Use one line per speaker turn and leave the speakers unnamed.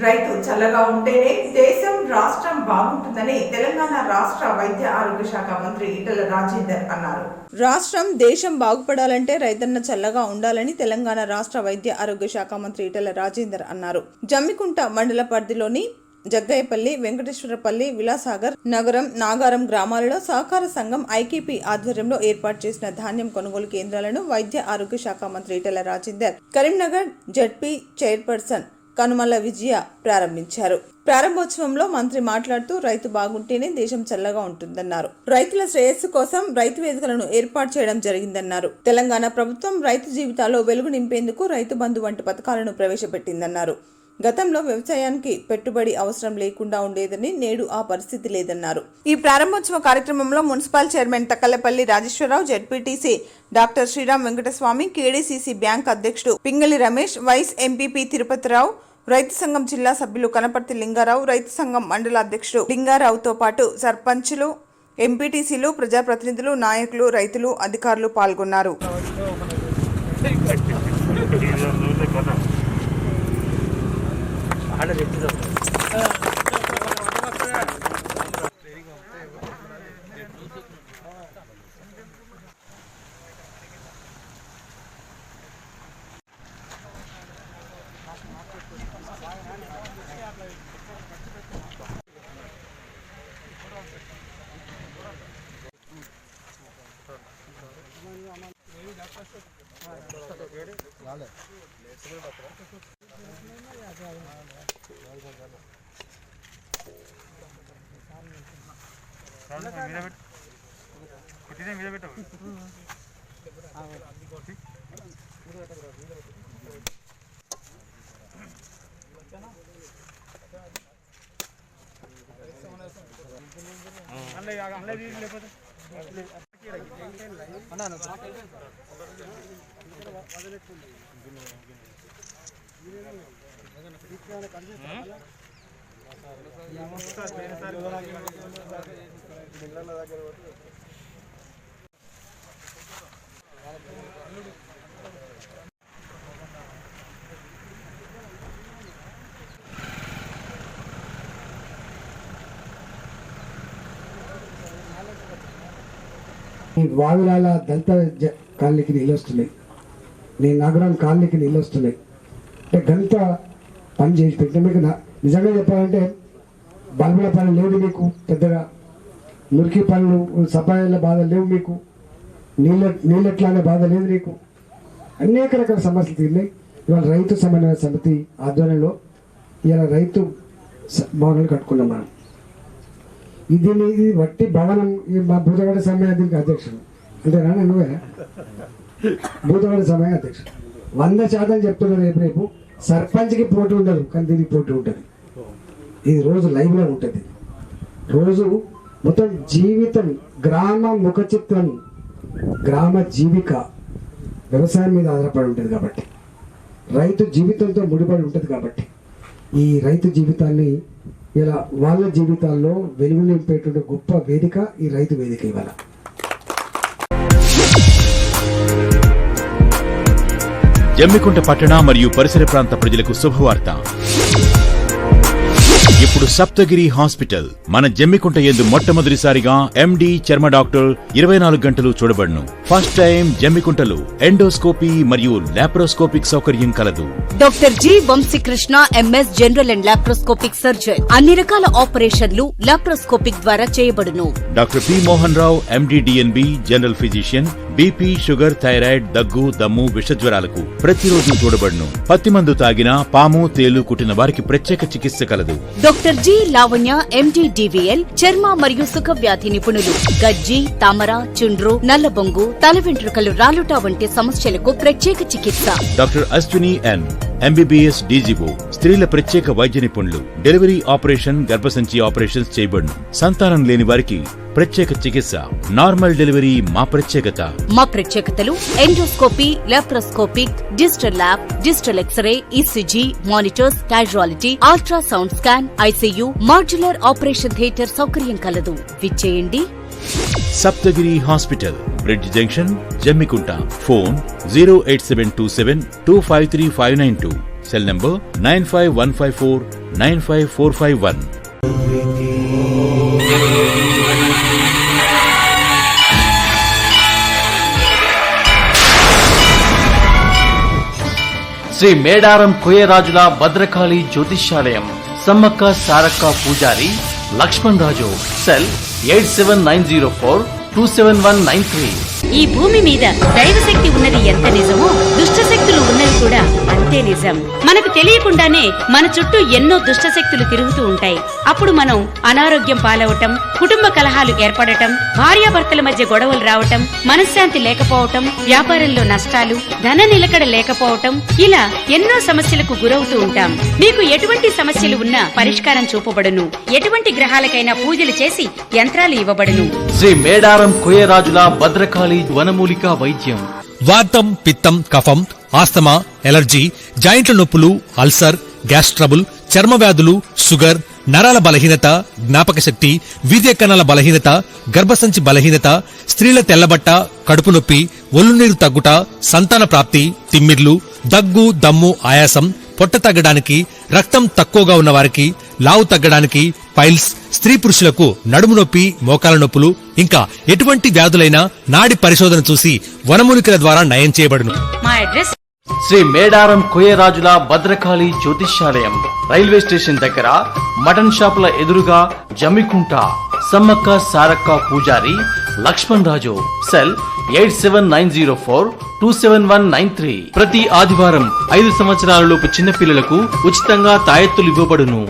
రైతు చల్లగా ఉంటేనే దేశం రాష్ట్రం బాగుంటుందని తెలంగాణ రాష్ట్ర వైద్య ఆరోగ్య శాఖ మంత్రి ఈటెల రాజేందర్ అన్నారు. రాష్ట్రం దేశం బాగుపడాలంటే రైతన్న చల్లగా ఉండాలని తెలంగాణ రాష్ట్ర వైద్య ఆరోగ్య శాఖ మంత్రి ఈటెల రాజేందర్ అన్నారు. జమ్మికుంట మండల పరిధిలోని జగ్గయ్యపల్లి, వెంకటేశ్వరపల్లి, విలాసాగర్ నగరం, నాగారం గ్రామాలలో సహకార సంఘం ఐకేపీ ఆధ్వర్యంలో ఏర్పాటు చేసిన ధాన్యం కొనుగోలు కేంద్రాలను వైద్య ఆరోగ్య శాఖ మంత్రి ఈటెల రాజేందర్ కరీంనగర్ జడ్పీ చైర్పర్సన్ కనుమల విజయ ప్రారంభించారు. ప్రారంభోత్సవంలో మంత్రి మాట్లాడుతూ రైతు బాగుంటేనే దేశం చల్లగా ఉంటుందన్నారు. రైతుల శ్రేయస్సు కోసం రైతు వేదికలను ఏర్పాటు చేయడం జరిగిందన్నారు. తెలంగాణ ప్రభుత్వం రైతు జీవితాల్లో వెలుగు నింపేందుకు రైతు బంధు వంటి పథకాలను ప్రవేశపెట్టిందన్నారు. గతంలో వ్యవసాయానికి పెట్టుబడి అవసరం లేకుండా ఉండేదని, నేడు ఆ పరిస్థితి లేదన్నారు. ఈ ప్రారంభోత్సవ కార్యక్రమంలో municipal chairman Takkalapalli Rajeshwararao, ZPTC doctor Sriram Venkataswamy, KDCC bank అధ్యక్షుడు పింగళి రమేష్, వైస్ ఎంపీపీ తిరుపతిరావు, రైతు సంఘం జిల్లా సభ్యులు కనపర్తి లింగారావు, రైతు సంఘం మండల అధ్యక్షుడు లింగారావుతో పాటు సర్పంచులు, ఎంపీటీసీలు, ప్రజాప్రతినిధులు, నాయకులు, రైతులు, అధికారులు పాల్గొన్నారు.
వావిలాల దళిత కాలనీకి నీళ్ళు వస్తున్నాయి, నేను నగరం కాలనీకి నీళ్ళు వస్తున్నాయి. అంటే గంత పని చేసి పెట్టిన మీకు నిజంగా చెప్పాలంటే బల్బుల పని లేదు మీకు, పెద్దగా మురికి పనులు సఫాయిల బాధ లేవు మీకు, నీళ్ళెట్లానే బాధ లేదు నీకు, అనేక రకాల సమస్యలు తీరినాయి. ఇవాళ రైతు సమన్వయ సమితి ఆధ్వర్యంలో ఇవాళ రైతు భవనాలు కట్టుకున్నాం మనం. ఇది వట్టి భవనం. మా భూతగడ సమయ దీనికి అధ్యక్షుడు అంతేనా? నువ్వే భూతగడ సమయ అధ్యక్షుడు. 100% చెప్తున్నారు. రేపు సర్పంచ్కి పోటీ ఉండదు, కానీ దీనికి పోటీ ఉంటుంది. ఇది రోజు లైవ్లో ఉంటుంది. రోజు మొత్తం జీవితం, గ్రామ ముఖ చిత్రం, గ్రామ జీవిక వ్యవసాయం మీద ఆధారపడి ఉంటుంది. కాబట్టి రైతు జీవితంతో ముడిపడి ఉంటుంది. కాబట్టి ఈ రైతు జీవితాన్ని ఇలా వాళ్ళ జీవితాల్లో వెలుగు నింపేటువంటి గొప్ప వేదిక ఈ రైతు వేదిక. ఇవాళ
జమ్మికుంట పట్టణ మరియు పరిసర ప్రాంత ప్రజలకు శుభవార్త. ఇప్పుడు సప్తగిరి హాస్పిటల్ మన జమ్మికుంట యందు మొట్టమొదటిసారిగా ఎండి చర్మ డాక్టర్ 24 గంటలు చూడబడును. ఫస్ట్ టైం జమ్మికుంటలో ఎండోస్కోపీ మరియు లాప్రోస్కోపిక్ సౌకర్యం కలదు.
Doctor G Vamshikrishna MS general and laparoscopic surgeon. అన్ని రకాల ఆపరేషన్లు లాప్రోస్కోపిక్ ద్వారా చేయబడును.
Doctor P Mohan Rao MD DNB general physician. BP, sugar, thyroid, దగ్గు, దమ్ము, విషజ్వరాలకు ప్రతిరోజు చూడబడును. పత్తి మందు తాగిన, పాము, తేలు కుట్టిన వారికి ప్రత్యేక చికిత్స కలదు.
డాక్టర్ జి లావణ్య ఎండి డివిఎల్ చర్మ మరియు సుఖ వ్యాధి నిపుణులు. గజ్జి, తామర, చుండ్రు, నల్లబొంగు, తల వెంట్రుకలు రాలుట వంటి సమస్యలకు ప్రత్యేక చికిత్స.
Doctor Ashwini N MBBS DGO స్త్రీల ప్రత్యేక వైద్య నిపుణులు. డెలివరీ ఆపరేషన్, గర్భసంచి ఆపరేషన్స్ చేయబడును. సంతానం లేని వారికి ప్రత్యేక చికిత్స. నార్మల్ డెలివరీ మా ప్రత్యేకత.
మా ప్రత్యేకతలు endoscopy, laparoscopic, digital lab, digital x-ray, ECG, monitors, casualty, ultrasound scan, ICU, modular operation theatre సౌకర్యం కలదు. విచ్చేయండి.
Saptagiri hospital, bridge junction, Jammikunta. Phone 08727 253592. Cell number 9515495451.
Shri Medaram కోయరాజుల భద్రకాళి జ్యోతిష్యాలయం, సమ్మక్క సారక్క పూజారి లక్ష్మణ్ రాజు. సెల్ 8790427193.
ఈ భూమి మీద దైవశక్తి ఉన్నది ఎంత నిజమో దుష్టశక్తులు ఉన్నది కూడా అంతే నిజం. మనకు తెలియకుండానే మన చుట్టూ ఎన్నో దుష్టశక్తులు తిరుగుతూ ఉంటాయి. అప్పుడు మనం అనారోగ్యం పాలవటం, కుటుంబ కలహాలు ఏర్పడటం, భార్యాభర్తల మధ్య గొడవలు రావటం, మనశ్శాంతి లేకపోవటం, వ్యాపారంలో నష్టాలు, ధన నిలకడ లేకపోవటం, ఇలా ఎన్నో సమస్యలకు గురవుతూ ఉంటాం. మీకు ఎటువంటి సమస్యలు ఉన్నా పరిష్కారం చూపబడును. ఎటువంటి గ్రహాలకైనా పూజలు చేసి యంత్రాలు ఇవ్వబడును.
శ్రీ మేడారం కోయరాజుల భద్రకాళి వనమూలికా వైద్యం.
వాతం, పిత్తం, కఫం, ఆస్తమా, ఎలర్జీ, జాయింట్ల నొప్పులు, అల్సర్, గ్యాస్ ట్రబుల్, చర్మ వ్యాధులు, షుగర్, నరాల బలహీనత, జ్ఞాపక శక్తి, వీర్య కణాల బలహీనత, గర్భసంచి బలహీనత, స్త్రీల తెల్లబట్ట, కడుపు నొప్పి, ఒళ్ళు నీరు తగ్గుట, సంతాన ప్రాప్తి, తిమ్మిర్లు, దగ్గు, దమ్ము, ఆయాసం, పొట్ట తగ్గడానికి, రక్తం తక్కువగా ఉన్న వారికి, లావు తగ్గడానికి, పైల్స్, స్త్రీ పురుషులకు నడుము నొప్పి, మోకాల నొప్పులు, ఇంకా ఎటువంటి వ్యాధులైనా నాడి పరిశోధన చూసి వనమూలికల ద్వారా నయం చేయబడును.
మా అడ్రస్
శ్రీ మేడారం కోయరాజుల భద్రకాళి జ్యోతిష్యాలయం, రైల్వే స్టేషన్ దగ్గర, మటన్ షాపుల ఎదురుగా, జమ్మికుంట. సమ్మక్క సారక్క పూజారి లక్ష్మణ్ రాజు. సెల్ 8790427193. ప్రతి ఆదివారం 5 సంవత్సరాలలోపు చిన్నపిల్లలకు ఉచితంగా తాయెత్తులు ఇవ్వబడును.